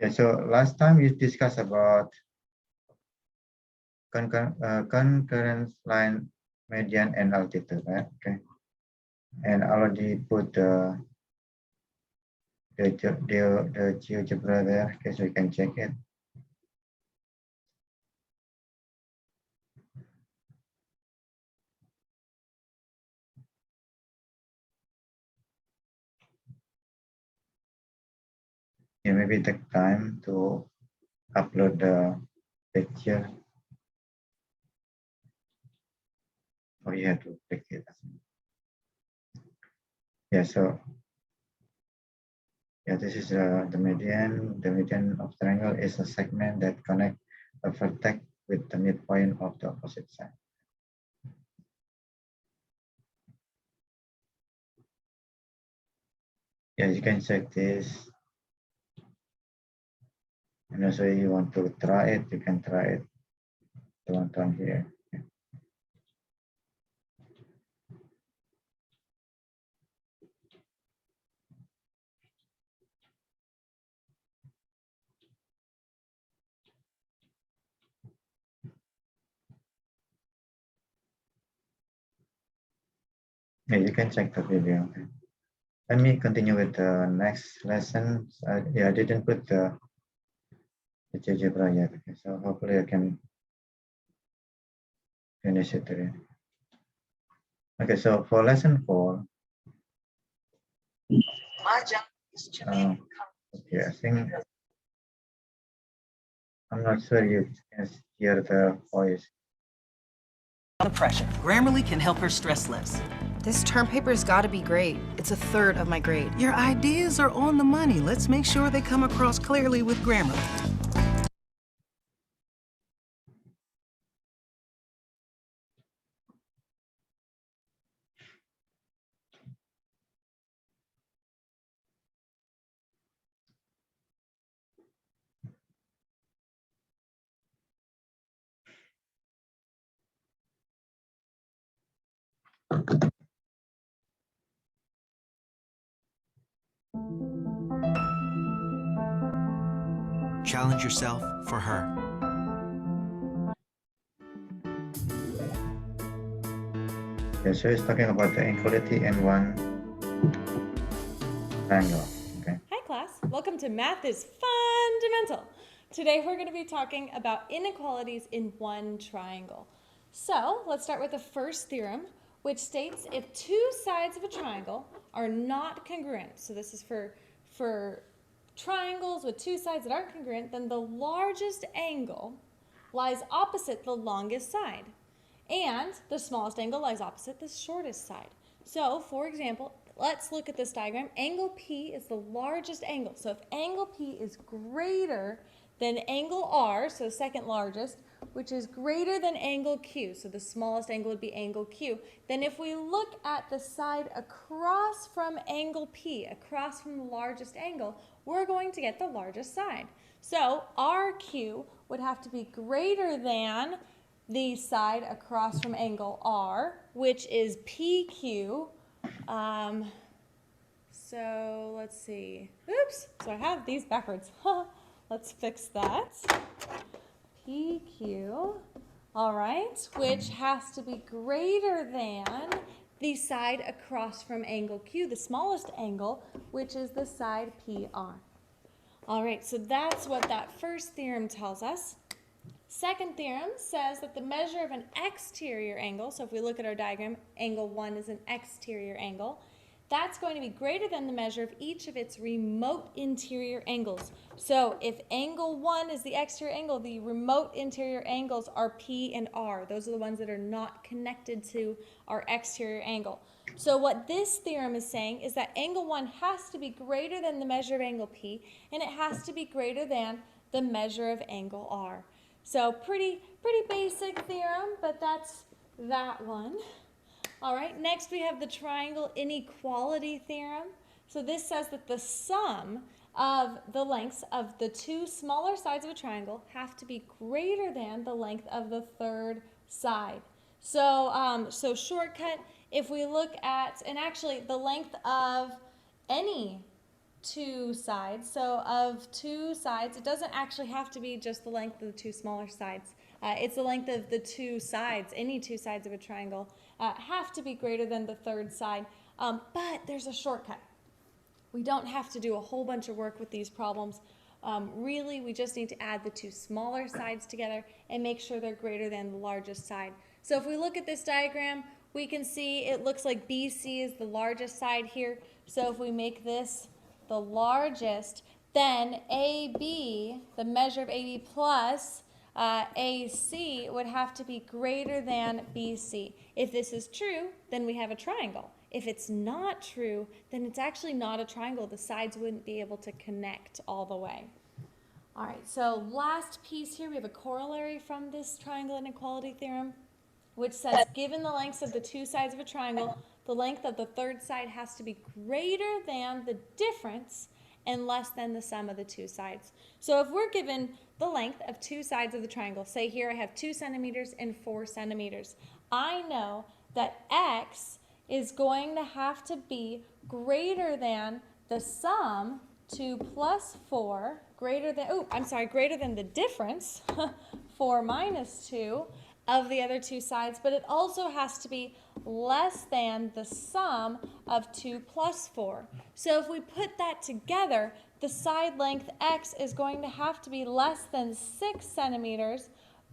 Okay, so last time we discussed about concurrent line, median, and altitude, right? Okay, and I already put the GeoGebra there, okay, so you can check it. Yeah, maybe take time to upload the picture, or you have to click it. Yeah, so yeah, this is the median. The median of triangle is a segment that connects a vertex with the midpoint of the opposite side. Yeah, you can check this. And also you want to try it, you can try it. The one down here. Yeah, you can check the video. Okay. Let me continue with the next lesson. Yeah, I didn't put the GeoGebra yet. Okay, so hopefully I can finish it today. Okay, so for lesson 4, okay, I think I'm not sure you can hear the voice. The pressure. Grammarly can help her stress less. This term paper's got to be great. It's a third of my grade. Your ideas are on the money. Let's make sure they come across clearly with Grammarly. Challenge yourself for her. Yeah, so it's talking about the inequality in one triangle. Okay. Hi class, welcome to Math is Fundamental. Today we're going to be talking about inequalities in one triangle. So let's start with the first theorem, which states if two sides of a triangle are not congruent, so this is for triangles with two sides that aren't congruent, then the largest angle lies opposite the longest side, and the smallest angle lies opposite the shortest side. So, for example, let's look at this diagram. Angle P is the largest angle. So if angle P is greater than angle R, so second largest, which is greater than angle Q, so the smallest angle would be angle Q, then if we look at the side across from angle P, across from the largest angle, we're going to get the largest side. So RQ would have to be greater than the side across from angle R, which is PQ. So let's see. Oops, so I have these backwards. Let's fix that. PQ, all right, which has to be greater than the side across from angle Q, the smallest angle, which is the side PR. All right, so that's what that first theorem tells us. Second theorem says that the measure of an exterior angle, so if we look at our diagram, angle 1 is an exterior angle, that's going to be greater than the measure of each of its remote interior angles. So if angle 1 is the exterior angle, the remote interior angles are P and R. Those are the ones that are not connected to our exterior angle. So what this theorem is saying is that angle 1 has to be greater than the measure of angle P, and it has to be greater than the measure of angle R. So pretty basic theorem, but that's that one. All right, next we have the triangle inequality theorem. So this says that the sum of the lengths of the two smaller sides of a triangle have to be greater than the length of the third side. So, so shortcut, if we look at, and actually the length of any two sides. So of two sides, it doesn't actually have to be just the length of the two smaller sides. It's the length of the two sides, any two sides of a triangle, have to be greater than the third side. But there's a shortcut. We don't have to do a whole bunch of work with these problems. Really, we just need to add the two smaller sides together and make sure they're greater than the largest side. So if we look at this diagram, we can see it looks like BC is the largest side here. So if we make this the largest, then AB, the measure of AB plus AC would have to be greater than BC. If this is true, then we have a triangle. If it's not true, then it's actually not a triangle. The sides wouldn't be able to connect all the way. All right, so last piece here, we have a corollary from this triangle inequality theorem, which says given the lengths of the two sides of a triangle, the length of the third side has to be greater than the difference and less than the sum of the two sides. So if we're given the length of two sides of the triangle, say here I have 2 centimeters and 4 centimeters, I know that X is going to have to be greater than the sum 2 plus 4, greater than the difference 4 minus 2 of the other two sides, but it also has to be less than the sum of 2 plus 4. So if we put that together, the side length X is going to have to be less than 6 centimeters,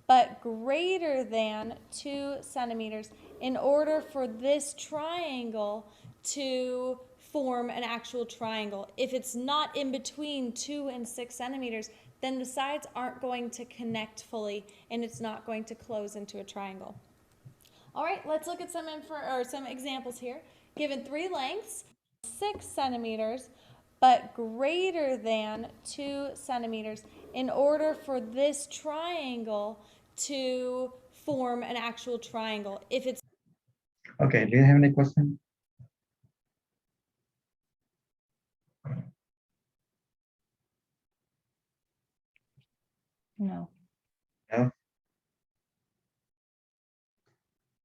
but greater than 2 centimeters in order for this triangle to form an actual triangle. If it's not in between 2 and 6 centimeters, then the sides aren't going to connect fully and it's not going to close into a triangle. All right, let's look at some examples here. Given 3 lengths, 6 centimeters, but greater than 2 centimeters in order for this triangle to form an actual triangle. If it's Okay, do you have any question? No. No?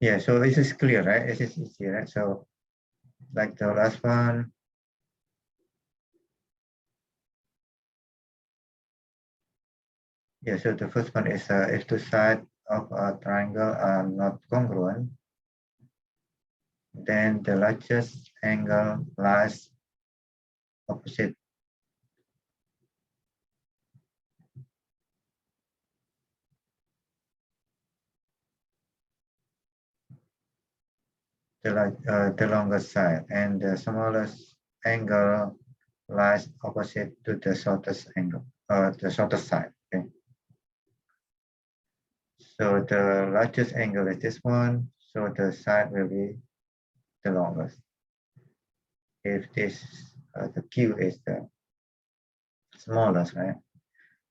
Yeah, so this is clear, right? This is easy, right? So like the last one. Yeah, so the first one is if two sides of a triangle are not congruent, then the largest angle lies opposite the longest side, and the smallest angle lies opposite to the shortest angle, the shortest side. Okay. So the largest angle is this one, so the side will be the longest. If this the Q is the smallest, right?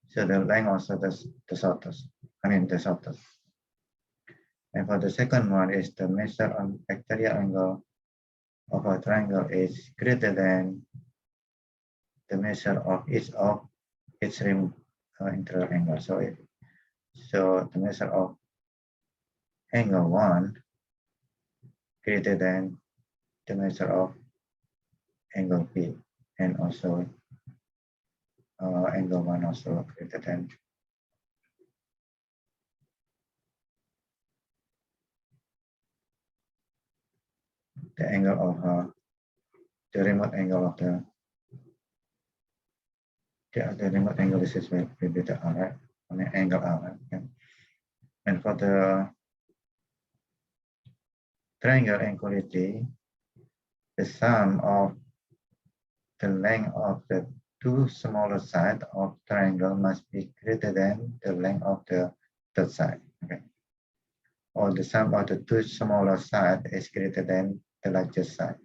So the length also the shortest. I mean the shortest. And for the second one is the measure on vectorial angle of a triangle is greater than the measure of its rim interior angle. So the measure of angle 1 greater than the measure of angle B, and also angle 1 also greater than the angle of the remote angle of the remote angle. This is will be the R, right? On the angle R, right? Okay. And for the triangle inequality, the sum of the length of the two smaller sides of triangle must be greater than the length of the third side. Okay. Or the sum of the two smaller sides is greater than the largest side.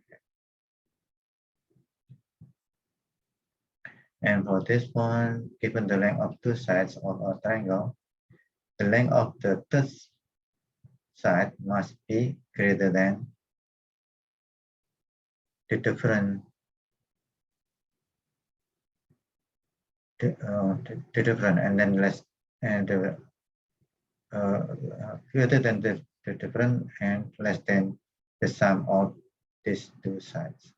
And for this one, given the length of two sides of a triangle, the length of the third side must be greater than the difference and then less, and greater than the difference and less than the sum of these two sides.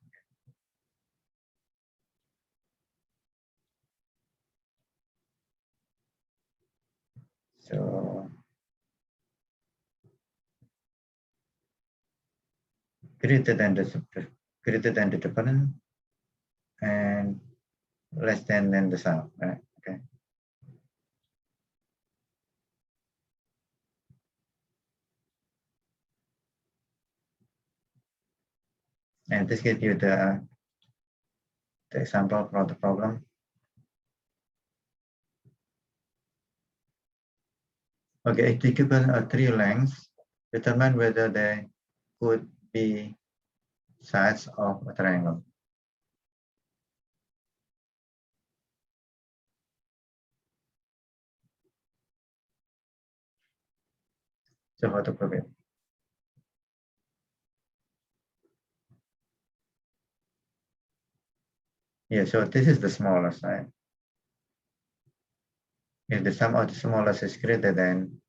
So greater than the difference and less than the sum, right? Okay. And this gives you the example from the problem. Okay, if given a three lengths, determine whether they could be sides of a triangle. So how to prove it? Yeah, so this is the smallest, right? If the sum of the smallest is greater than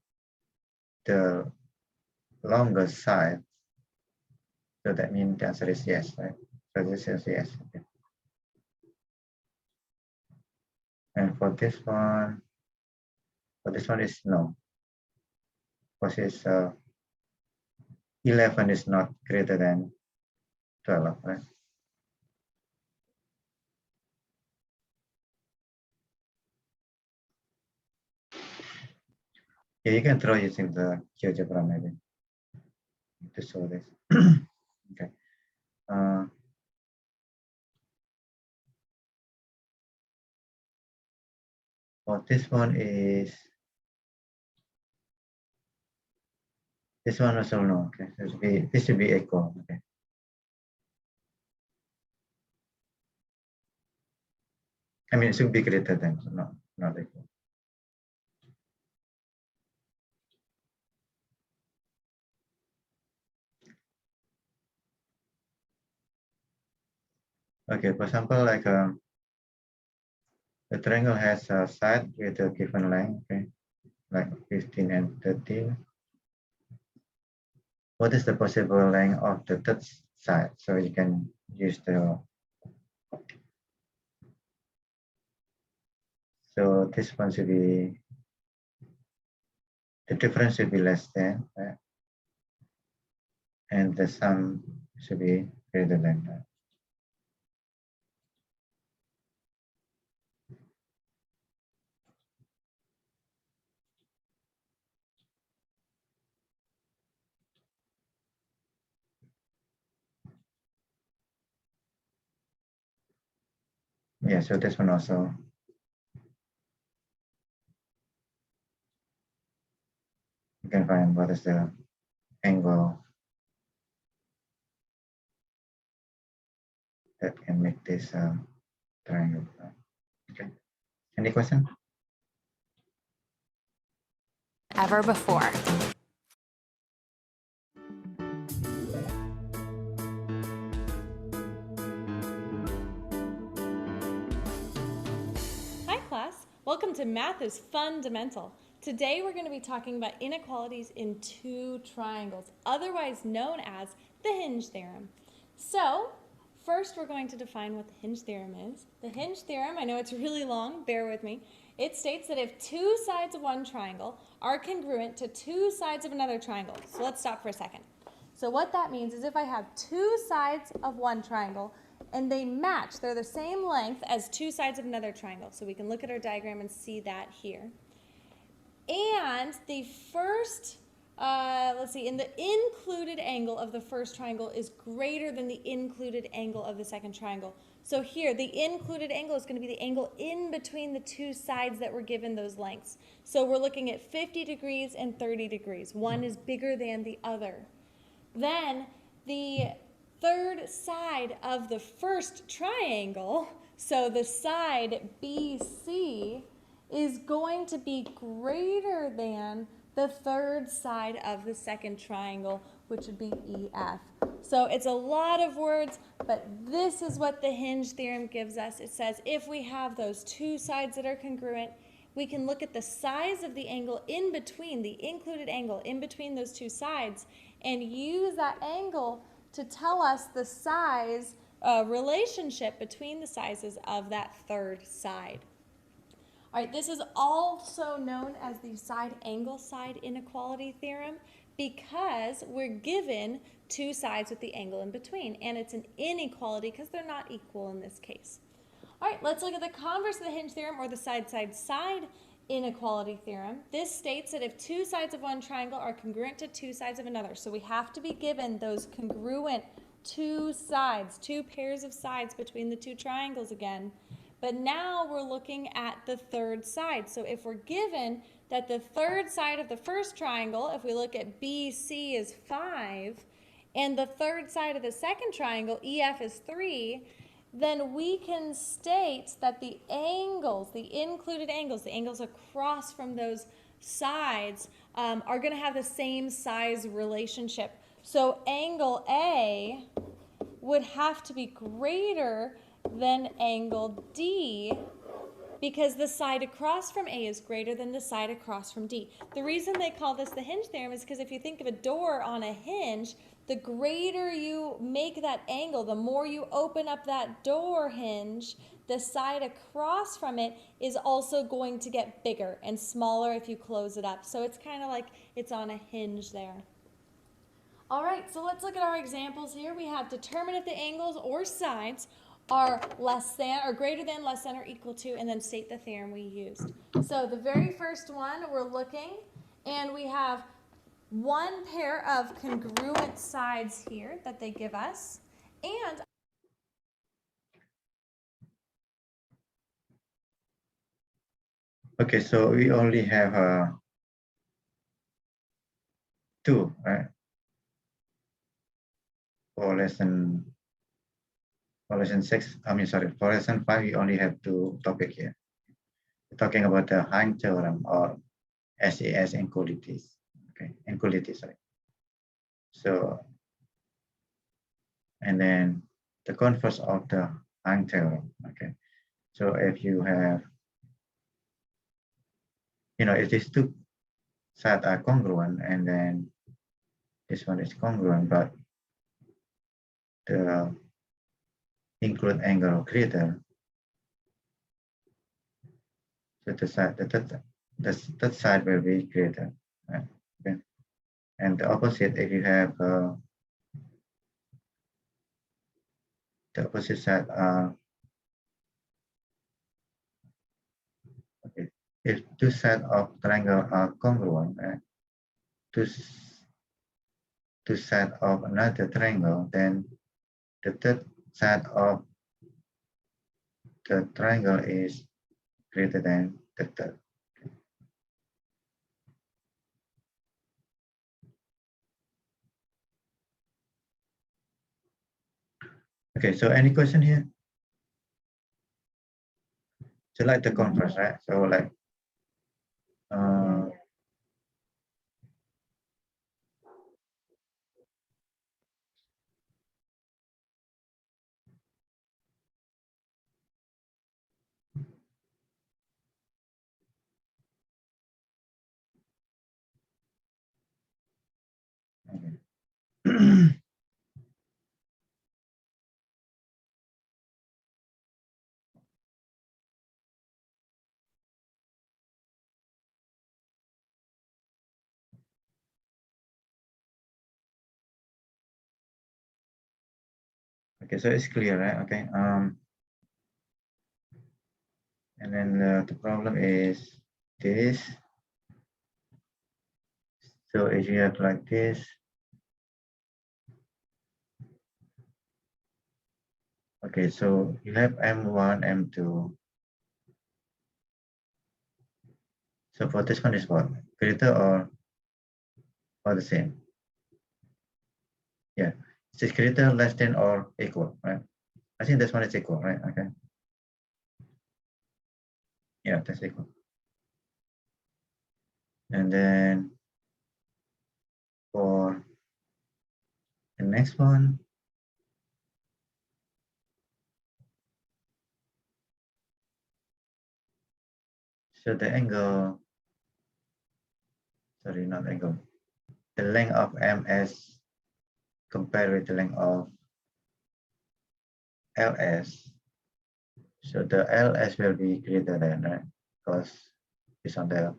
the longest side, so that means the answer is yes, right? So this is yes. Okay. And for this one is no, because it's 11 is not greater than 12, right? Yeah, you can try using the GeoGebra maybe to show this. Okay. Well, this one also no. Okay, this should be equal. Okay. I mean, it should be greater than, so not equal. Okay, for example, like the triangle has a side with a given length, okay, like 15 and 13. What is the possible length of the third side? So you can use so this one should be, the difference should be less than, right? And the sum should be greater than that. Yeah, so this one also, you can find what is the angle that can make this triangle. Okay, any question? Ever before. Hi class, welcome to Math is Fundamental. Today we're going to be talking about inequalities in two triangles, otherwise known as the Hinge Theorem. So, first we're going to define what the Hinge Theorem is. The Hinge Theorem, I know it's really long, bear with me. It states that if two sides of one triangle are congruent to two sides of another triangle. So let's stop for a second. So what that means is if I have two sides of one triangle and they match, they're the same length as two sides of another triangle. So we can look at our diagram and see that here. And the first, in the included angle of the first triangle is greater than the included angle of the second triangle. So here, the included angle is going to be the angle in between the two sides that were given those lengths. So we're looking at 50 degrees and 30 degrees. One is bigger than the other. Then the third side of the first triangle, so the side BC, is going to be greater than the third side of the second triangle, which would be EF. So it's a lot of words, but this is what the Hinge theorem gives us. It says if we have those two sides that are congruent, we can look at the size of the angle in between, the included angle in between those two sides, and use that angle to tell us the size relationship between the sizes of that third side. All right, this is also known as the side angle side inequality theorem because we're given two sides with the angle in between, and it's an inequality because they're not equal in this case. All right, let's look at the converse of the Hinge theorem, or the side-side-side inequality theorem. This states that if two sides of one triangle are congruent to two sides of another, so we have to be given those congruent two sides, two pairs of sides between the two triangles again. But now we're looking at the third side. So if we're given that the third side of the first triangle, if we look at BC is 5, and the third side of the second triangle, EF is 3, then we can state that the angles, the included angles, the angles across from those sides are going to have the same size relationship. So angle A would have to be greater than angle D because the side across from A is greater than the side across from D. The reason they call this the hinge theorem is because if you think of a door on a hinge, the greater you make that angle, the more you open up that door hinge, the side across from it is also going to get bigger and smaller if you close it up. So it's kind of like it's on a hinge there. All right, so let's look at our examples here. We have determine if the angles or sides are less than or greater than, less than, or equal to, and then state the theorem we used. So the very first one, we're looking, and we have one pair of congruent sides here that they give us, and Okay, so we only have 2, right? For lesson 6, for lesson 5, we only have 2 topics here. We're talking about the Hinge theorem or SAS inequalities. Okay, inequalities, sorry. So, and then the converse of the Hinge theorem. Okay, so if you have, if these two sides are congruent, and then this one is congruent, but the include angle greater, so the third side will be greater, right? Okay. And the opposite, if you have the opposite side are okay. If two sides of triangle are congruent, right? Two sides of another triangle, then the third side of the triangle is greater than the third. Okay, so any question here? So like the converse, right? So like okay. Okay, so it's clear, right? Okay. And then the problem is this. So if you have like this, okay, so you have M1, M2. So for this one is what? Greater or the same? Yeah, is it greater, less than, or equal, right? I think this one is equal, right? Okay. Yeah, that's equal. And then for the next one, so the angle, sorry, not angle, the length of MS compared with the length of LS. So the LS will be greater than, right? because it's on the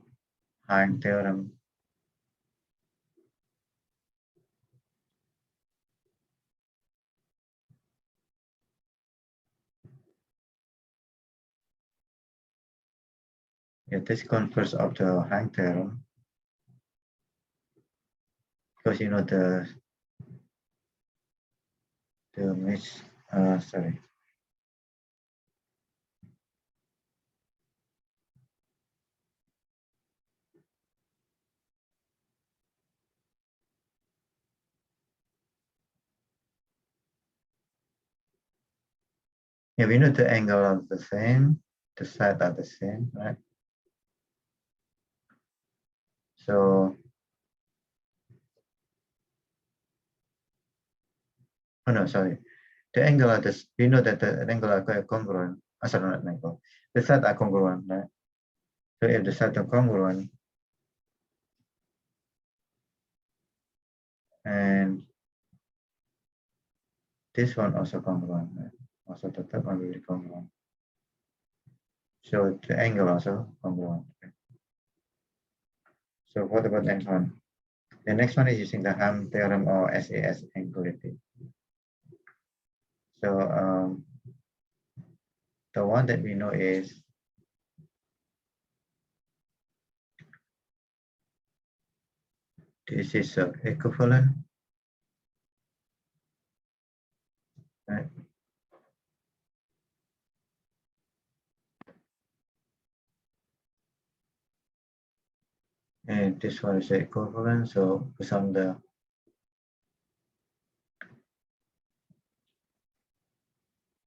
Hinge theorem. Yeah, this converse of the Hinge theorem, because you know the sorry. Yeah, we know the angle are the same, the sides are the same, right? So, oh no, sorry. The angle are this, we know that the angle are congruent. Sorry, not angle. The sides are congruent, right? So if the sides are congruent, and this one also congruent, right? Also the third one will be congruent. So the angle also congruent. Okay. So what about the next one? The next one is using the Hinge theorem or SAS equality. So the one that we know is this is equivalent, right? And this one is equivalent. So based on the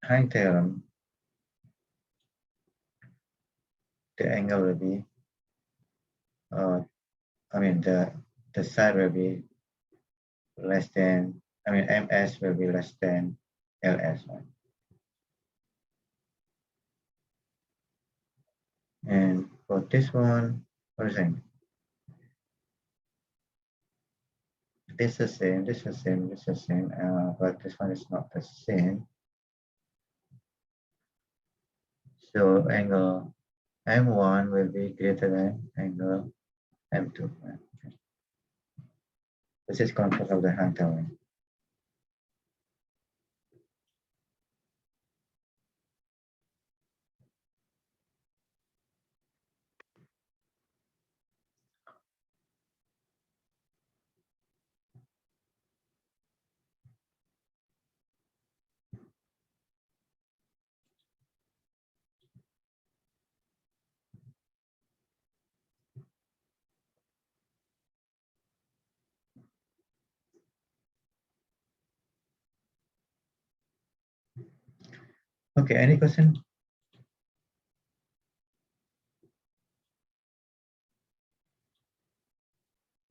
Hinge theorem, the angle will be, the side will be less than, MS will be less than LS, right? And for this one, what is it? This is the same, this is the same, this is the same, but this one is not the same. So angle M1 will be greater than angle M2. Right? Okay. This is concept of the Hinge theorem. Okay, any question?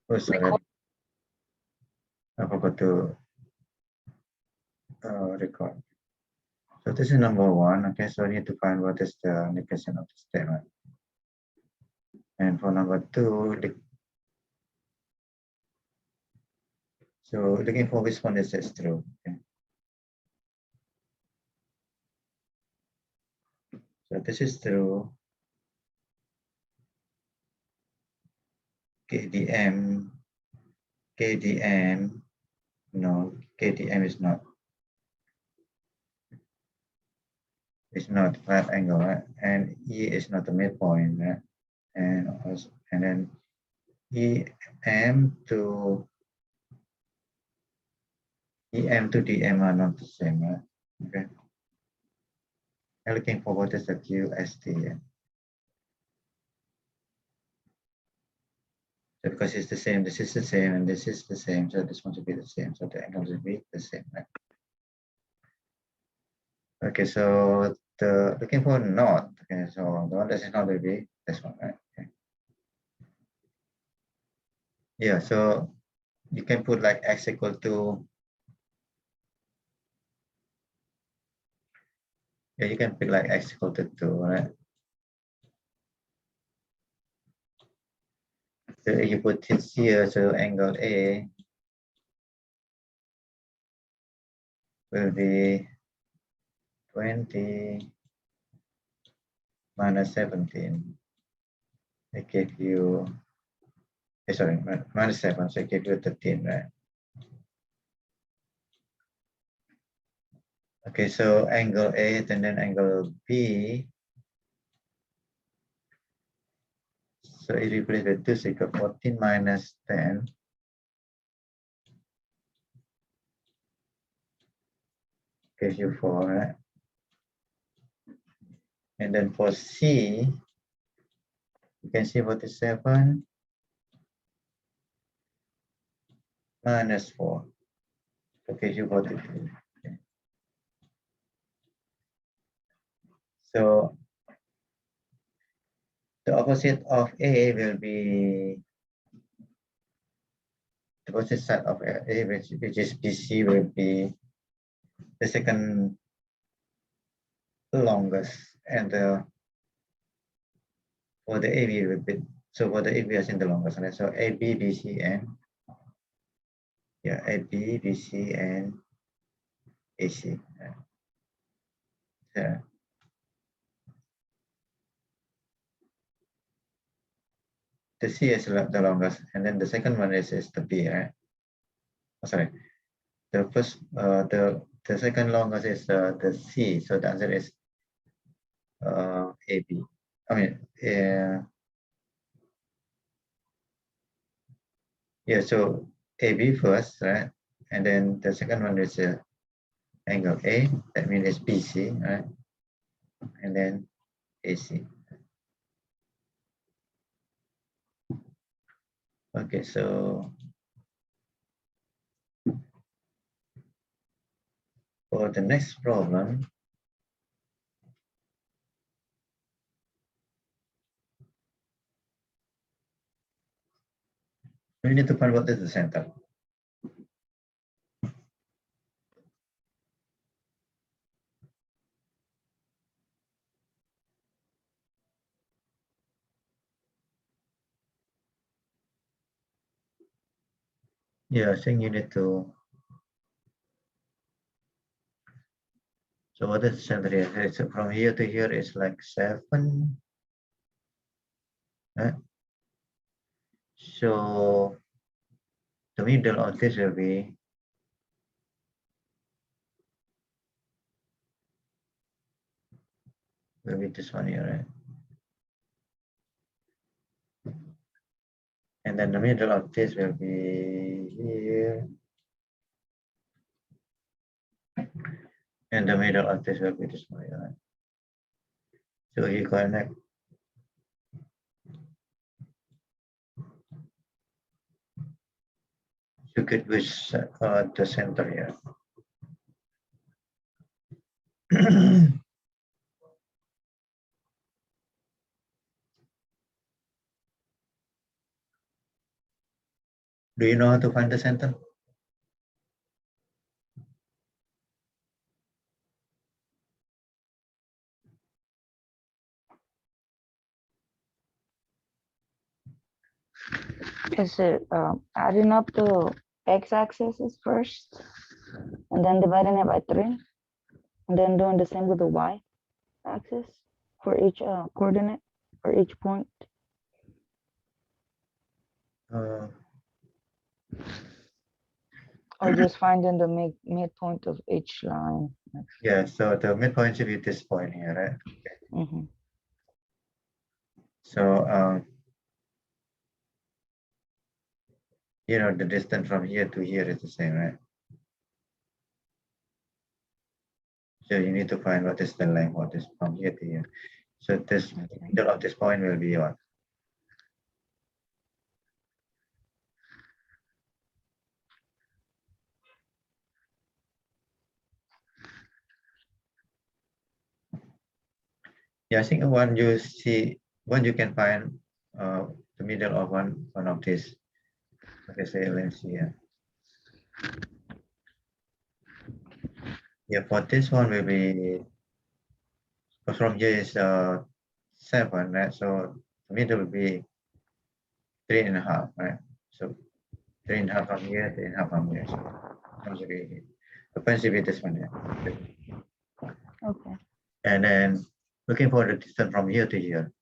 Oh, sorry, I forgot to record. So this is number one. Okay, so I need to find what is the negation of the statement. And for number two, so looking for which one is true. Okay. So this is true. KDM, no, KDM is not. It's not right angle, right? And E is not the midpoint, right? And also, and then EM to DM are not the same, right? Okay. I'm looking for what is the QST. So because it's the same, this is the same, and this is the same, so this one should be the same. So the angles will be the same, right? Okay, so the looking for not. Okay, so the one that is not will be this one, right? Okay. Yeah, so you can put like x equal to, yeah, you can pick like x equal to 2, right? So if you put it here, so angle A will be 20 minus 17. I gave you, sorry, minus 7, so I gave you 13, right? Okay, so angle 8 and then angle B. So if you replace with 2, so you got 14 minus 10. Gives you 4, right? And then for C, you can see 47 minus 4. Okay, you 42. Okay. So the opposite of A will be the opposite side of A, which is BC, will be the second longest, and for the AB will be, so for the AB is in the longest, right? So AB, BC, and yeah, AB, BC, and AC. Yeah. The C is the longest, and then the second one is the B, right? Oh, sorry, the first, the second longest is the C, so the answer is AB. I mean, yeah, so AB first, right? And then the second one is angle A, that means it's BC, right? And then AC. Okay, so for the next problem, we need to find what is the center. Yeah, I think you need to. So what is the center here? So from here to here is like 7. Right? So the middle of this will be this one here, right? And then the middle of this will be here. And the middle of this will be this one here, right? So you connect. You could wish the center here. Do you know how to find the center? Is it adding up the x-axis first and then dividing it by 3 and then doing the same with the y-axis for each coordinate for each point? Or just finding the midpoint of each line? Yeah, so the midpoint should be this point here, right? Mm-hmm. So, you know, the distance from here to here is the same, right? So you need to find what is the length of this from here to here. So this middle of this point will be what? Yeah, I think when you see, when you can find the middle of one of these. Okay, say let's see here. Yeah, for this one will be, because from here is 7, right? So the middle will be 3.5, right? So 3.5 from here, 3.5 from here. So comes to be the point should be this one here. Okay. And then looking for the distance from here to here.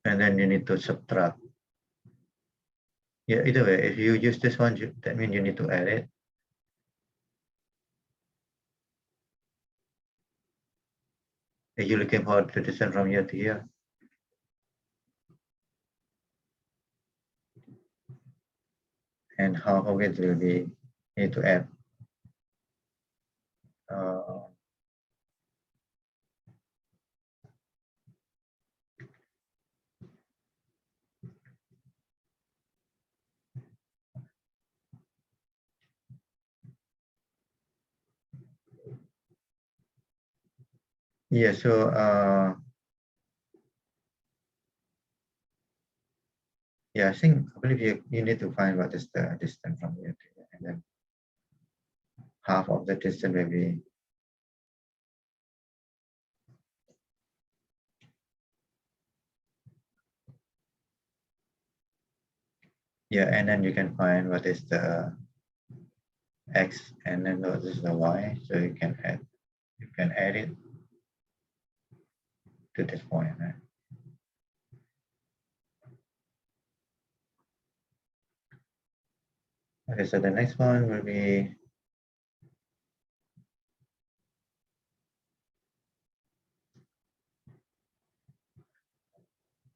and then you need to subtract. Yeah, either way, if you use this one, that means you need to add it. If you're looking for the distance from here to here. And half of it will be, need to add. Yeah, so yeah, I believe you need to find what is the distance from here to here, and then half of the distance will be yeah, and then you can find what is the x, and then what is the y, so you can add it to this point, right? Okay, so the next one will be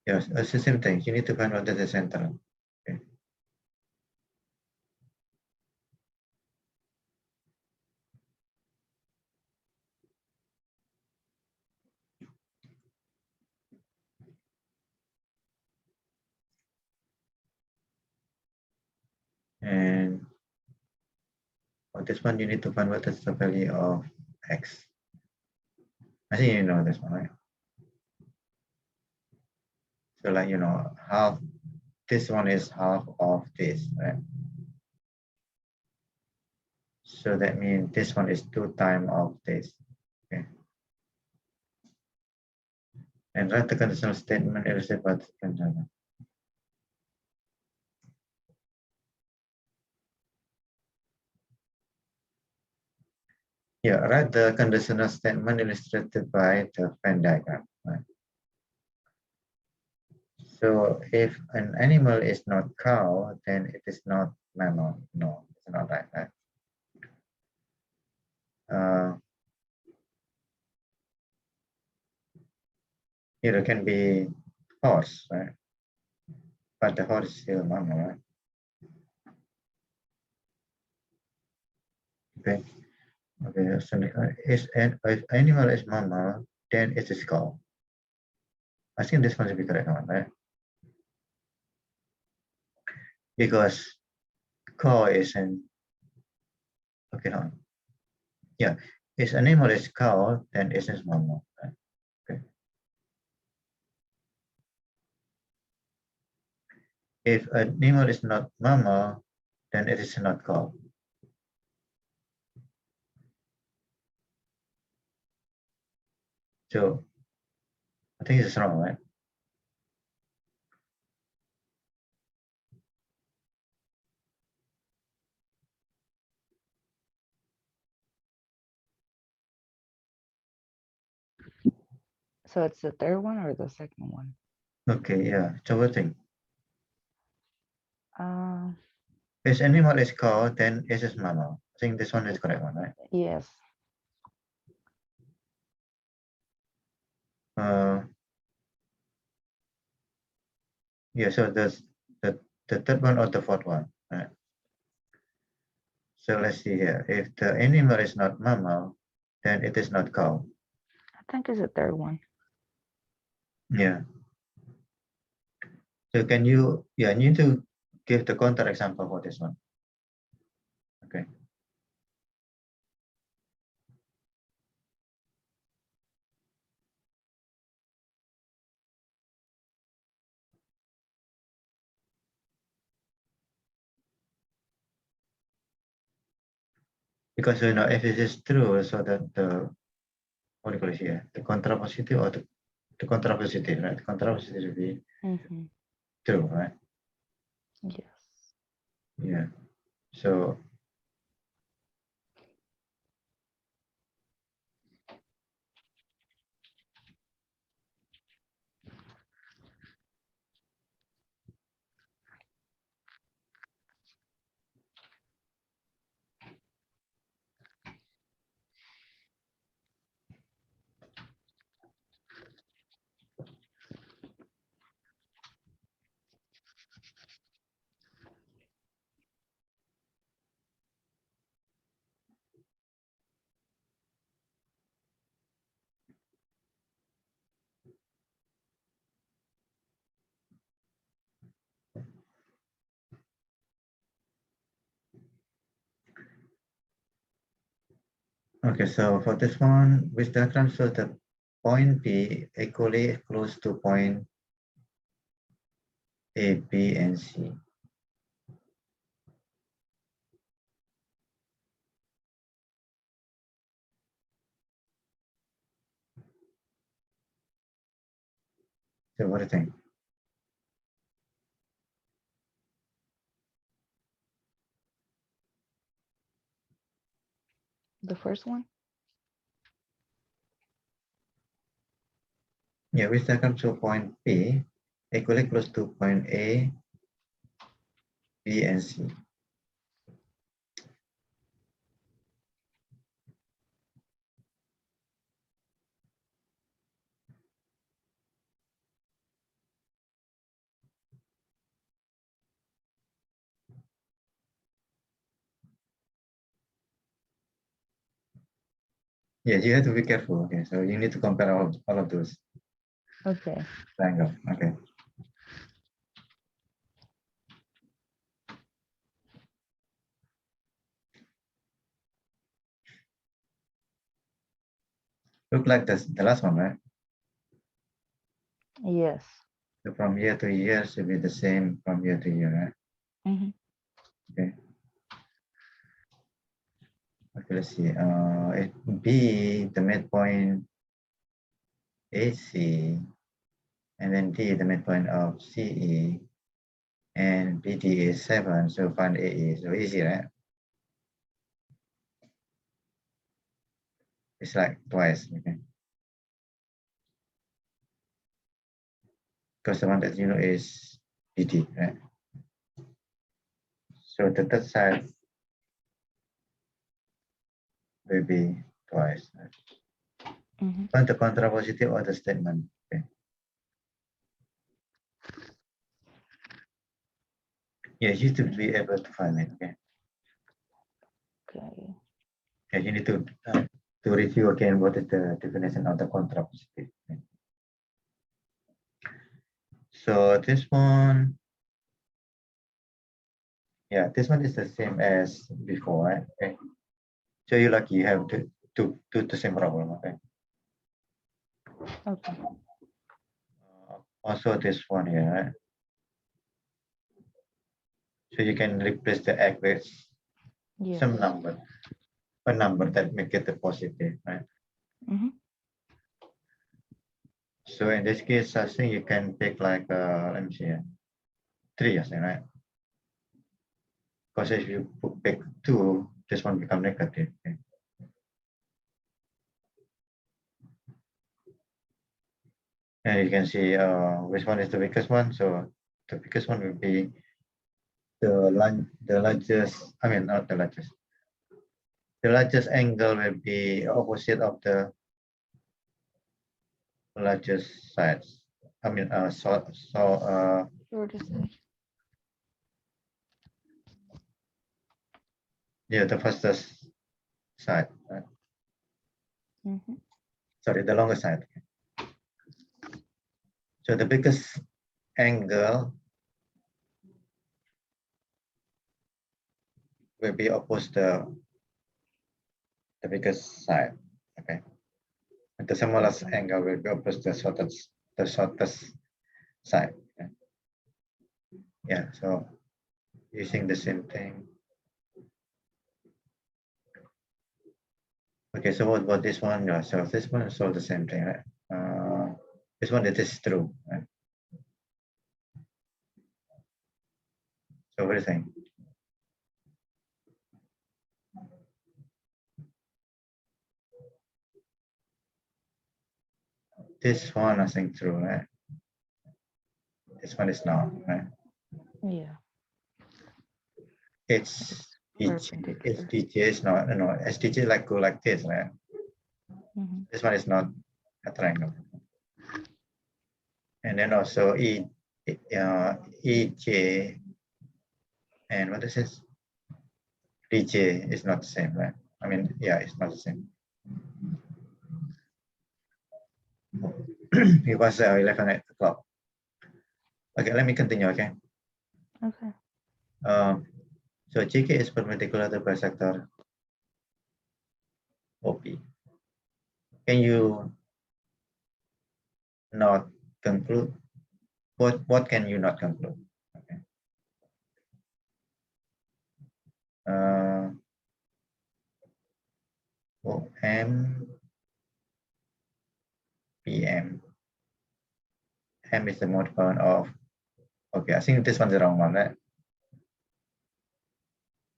yes, it's the same thing. You need to find what is the center. Okay. And for this one, you need to find what is the value of x. I think you know this one, right? So like, half, this one is half of this, right? So that means this one is 2 times of this, okay? And write the conditional statement illustrate what conditional. Yeah, write the conditional statement illustrated by the Venn diagram, right? So if an animal is not cow, then it is not mammal. No, it's not like that. It can be horse, right? But the horse is still mammal, right? Okay. Okay. So if animal is mammal, then it is cow. I think this one is the correct one, right? Because cow is an okay. Hold on. Yeah, if animal is cow, then it is mammal, right? Okay. If an animal is not mammal, then it is not cow. So I think it's wrong, right? So it's the third one or the second one? Okay, yeah. So what thing? Uh, If animal is cow, then it is mammal. I think this one is correct one, right? yes. Yeah, so there's the third one or the fourth one, right? So let's see here. If the animal is not mammal, then it is not cow. I think it's the third one. Yeah. So can you, yeah, you need to give the counter example for this one. Okay. Because if it is true, so that the what do you call it here? The contrapositive or the contrapositive, right? The contrapositive will be true, right? Yes. Yeah. So Okay, so for this one, which diagram shows the point P equally close to point A, B, and C. So what do you think? The first one? Yeah, which diagram shows point P equally close to point A, B, and C. Yeah, you have to be careful. Okay, so you need to compare all of those Okay. triangles. Okay. Look like this, the last one, right? Yes. So from year to year should be the same from year to year, right? Mm-hmm. Okay. Okay, let's see. It B, the midpoint AC, and then D, the midpoint of CE, and BD is 7, so find AE. So easy, right? It's like twice, okay? Because the one that you know is BD, right? So the third side will be twice. Right? Mm-hmm. Find the contrapositive of the statement. Okay. Yeah, you should be able to find it. Okay. Okay. Yeah, you need to review again what is the definition of the contrapositive. Okay. So this one, yeah, this one is the same as before, right? Okay. So you're lucky you have to do the same problem. Okay. Okay. Also this one here, right? So you can replace the x with Yes. some number, a number that make it a positive, right? Mm-hmm. So in this case, I think you can pick like, let me see, 3, I think, right? Because if you pick 2, this one become negative. Okay? And you can see which one is the biggest one. So the biggest one will be the largest, I mean, not the largest. The largest angle will be opposite of the largest sides. I mean, Shortest side. yeah, the fastest side. Right? Mm-hmm. Sorry, the longest side. So the biggest angle will be opposed to the biggest side. Okay. And the smallest Okay. angle will be opposed to the shortest side. Okay? Yeah. So using the same thing. Okay. So what about this one? Yeah, so this one is all the same thing, right? This one, it is true. Right? So what do you think? This one, I think, true, right? This one is not, right? Yeah. It's Perpendicular. HDJ is not, no, SDJ like go like this, right? Mm-hmm. This one is not a triangle. And then also EJ and what is this? DJ is not the same, right? I mean, yeah, it's not the same. It was 11 o'clock. Okay, let me continue, okay? Okay. So JK is perpendicular to bisector OP. Can you not conclude? What can you not conclude? Okay. OM, PM. M is the midpoint of, okay, I think this one's the wrong one, right?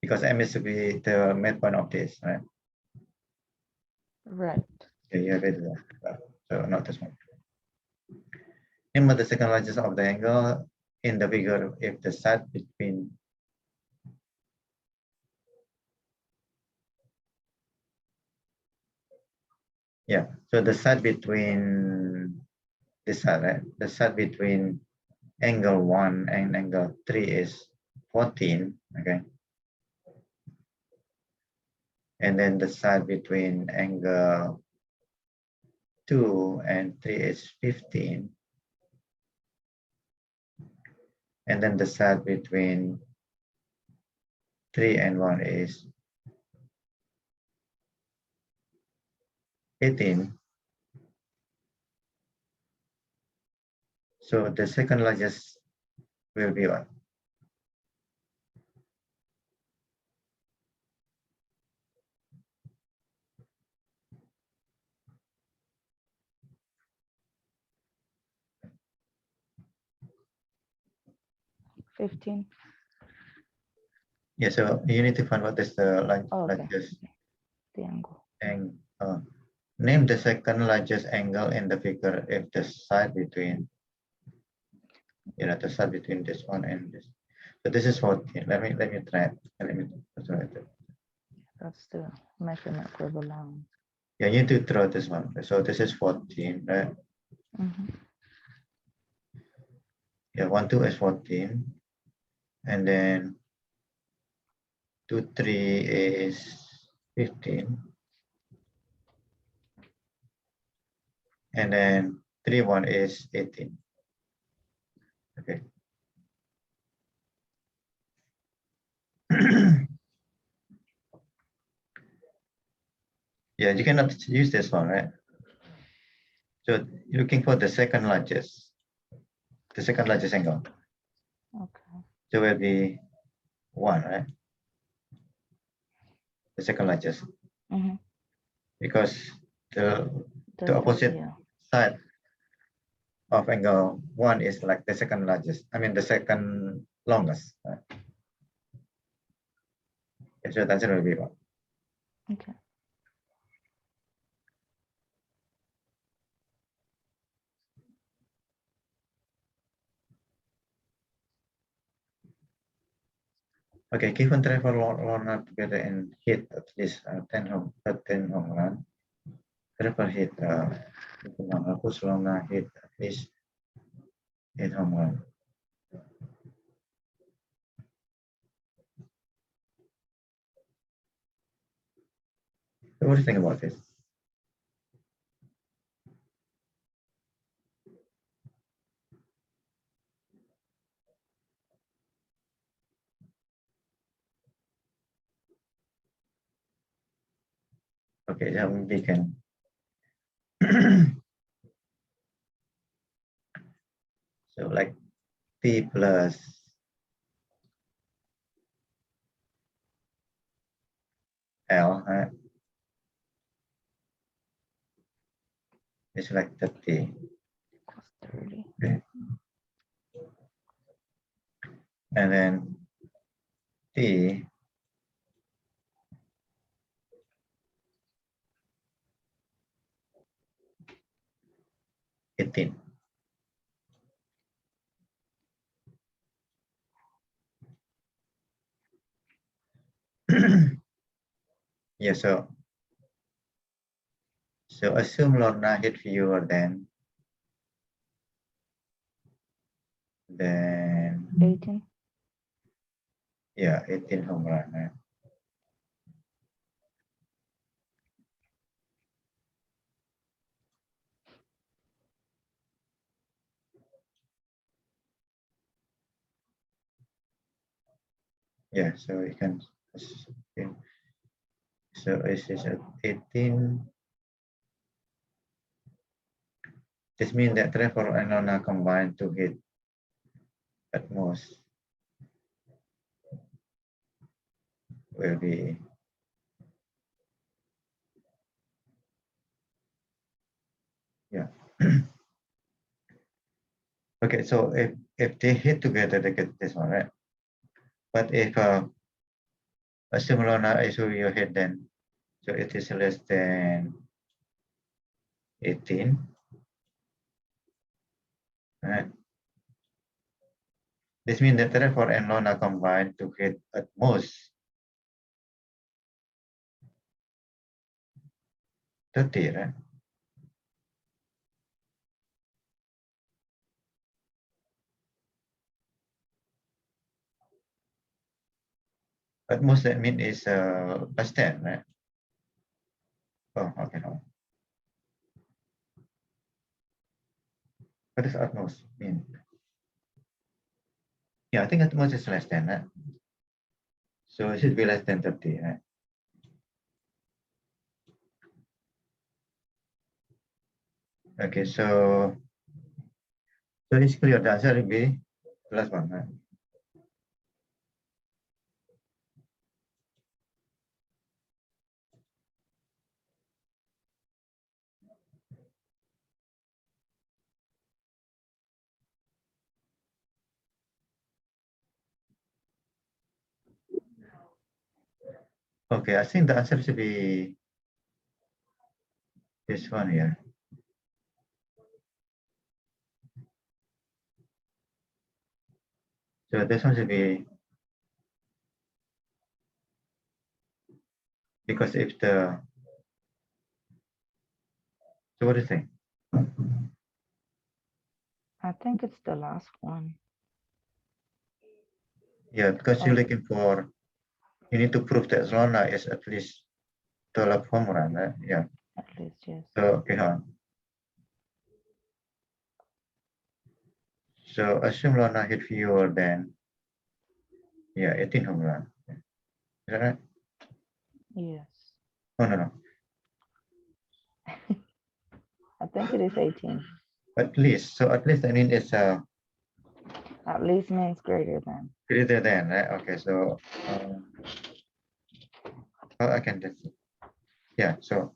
Because M is to be the midpoint of this, right? Right. Okay, you have it there. So not this one. Name of the second largest of the angle in the figure if the side between so the side between this side, right? The side between angle 1 and angle 3 is 14, okay? And then the side between angle 2 and 3 is 15. And then the side between 3 and 1 is 18. So the second largest will be what? $15. Yeah, so you need to find what is the Oh, okay. largest The angle. angle. Name the second largest angle in the figure if the side between, the side between this one and this. So this is 14. Let me try it. That's the measurement for the line. Yeah, you need to draw this one. So this is 14, right? Yeah, 1, 2 is 14. And then 2, 3 is 15. And then 3, 1 is 18. Okay. Yeah, you cannot use this one, right? So you're looking for the second largest angle. Okay. So it will be 1, right? The second largest. Because the opposite side of angle 1 is like the second largest. I mean the second longest. Right? So the answer will be 1. Okay. Okay, given travel Lorna together and hit at least 10 home run. Travel hit push Lorna hit at least 8 home run. So what do you think about this? Okay, then we can so like P plus L, it's like 30. 30. Okay. And then T (18). Yeah, so assume Lorna hit fewer than 18. Yeah, 18 home run. Right? Yeah, so you can So this is at 18. This means that Trevor and Lorna combined to hit at most will be yeah. Okay, so if they hit together, they get this one, right? But if assume Lorna is who you hit, then so it is less than 18. Right? This means that Trevor and Lorna combined to hit at most 30, right? At most that mean is less than, right? Oh, okay, no. What does at most mean? Yeah, I think at most is less than, right? So it should be less than 30, right? Okay, so it's clear. The answer will be the last one, right? Okay, I think the answer should be this one here. So this one should be, because if the, so what do you think? I think it's the last one. Yeah, because you're Oh. looking for, you need to prove that Lorna is at least 12 home run, right? Yeah. At least, yes. So, okay, so assume Lorna hit fewer than, yeah, 18 home run. Is that right? Yes. Oh, no. I think it is 18. At least, so at least I mean it's At least means greater than. greater than, right? Okay, so I can just, yeah, so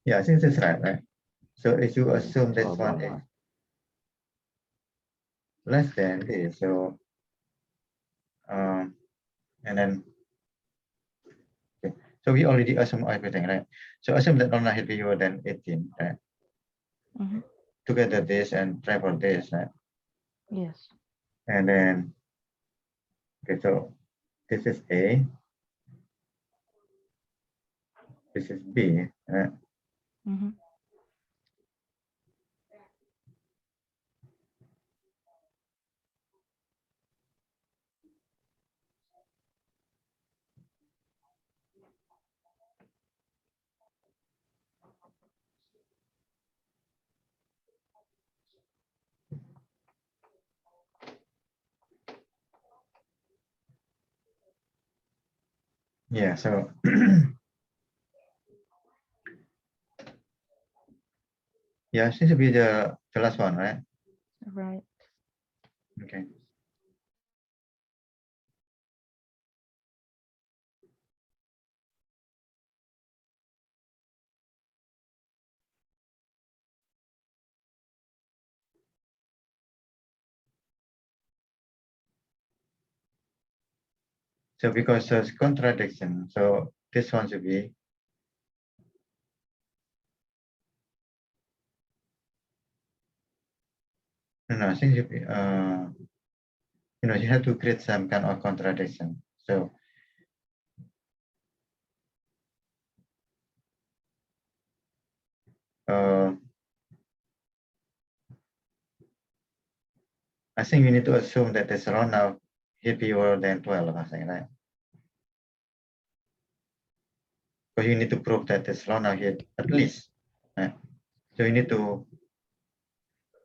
yeah, I think that's right? So if you assume this 12 or one is more. less than this, so and then okay. So we already assume everything, right? So assume that Lorna hit fewer than 18, right? Mhm. Together this and triple this, right? Yes. And then okay, so this is A, this is B, right? Mhm. Yeah, so yeah, seems to be the last one, right? Right. Okay. So because there's contradiction, so this one should be no, I think should be you have to create some kind of contradiction. So I think we need to assume that this round now hit fewer than 12 or something, right? Because you need to prove that this round now hit at least, right? So you need to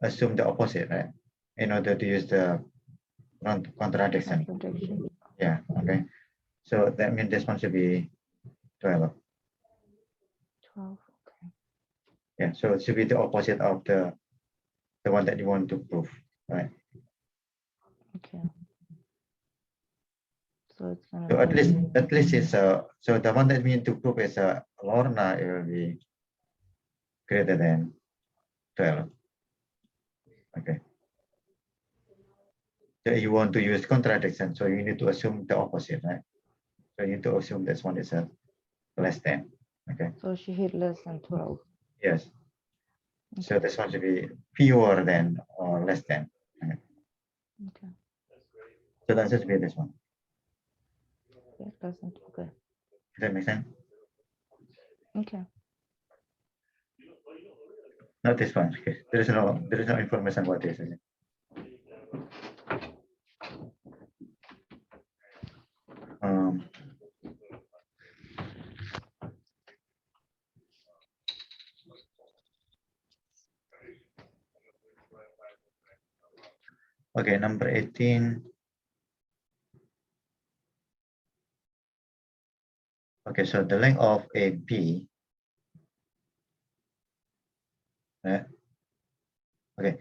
assume the opposite, right? In order to use the contradiction. Contradiction. Yeah, okay. So that means this one should be 12. 12. Okay. Yeah, so it should be the opposite of the one that you want to prove, right? Okay. So it's gonna So be at least it's so the one that we need to prove is Lorna, it will be greater than 12. Okay. So you want to use contradiction, so you need to assume the opposite, right? So you need to assume this one is less than. Okay. so she hit less than 12. Yes. So Okay. this one should be fewer than or less than. Okay. Okay. So the answer should be this one. Yeah, less than okay. Does that make sense? Okay. Not this one. Okay. There is no information about this. Okay. Okay, number 18. Okay, so the length of AB. Okay,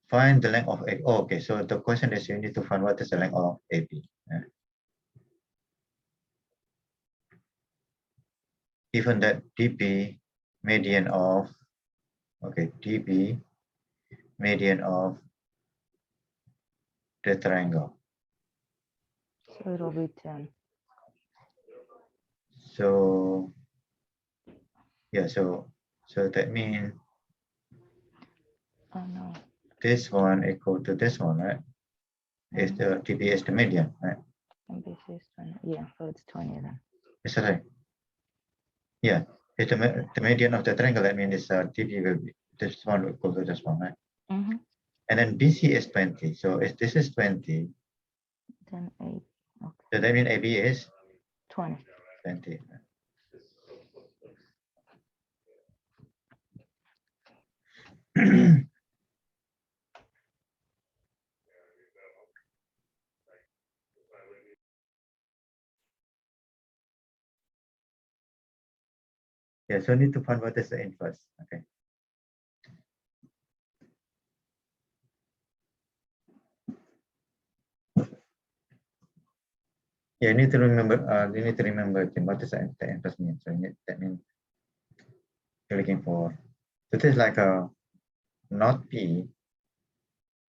find the length of A. Oh, okay, so the question is you need to find what is the length of AB. Given that DB median of, okay, DB median of the triangle. So it'll be 10. So yeah, so that means Oh no. this one equal to this one, right? Is the DB is the median, right? And this is 20. Yeah, so it's 20 then. Is that right? Yeah, it's the median of the triangle. That means DB will be this one will equal to this one, right? Mm-hmm. And then BC is 20. So if this is 20, Then 8. Okay. so that means AB is 20. 20. Yeah, so need to find what is the inverse. Okay. Yeah, you need to remember. You need to remember what does the inverse mean. So that means you're looking for. So this is like a not P,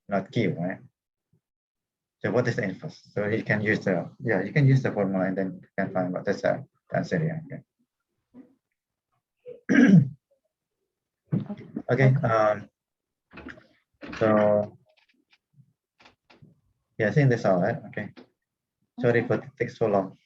not Q, right? So what is the inverse? So you can use the you can use the formula and then you can find what is the answer here. Okay. Okay. So yeah, I think that's all right. Okay. Sorry for it takes so long.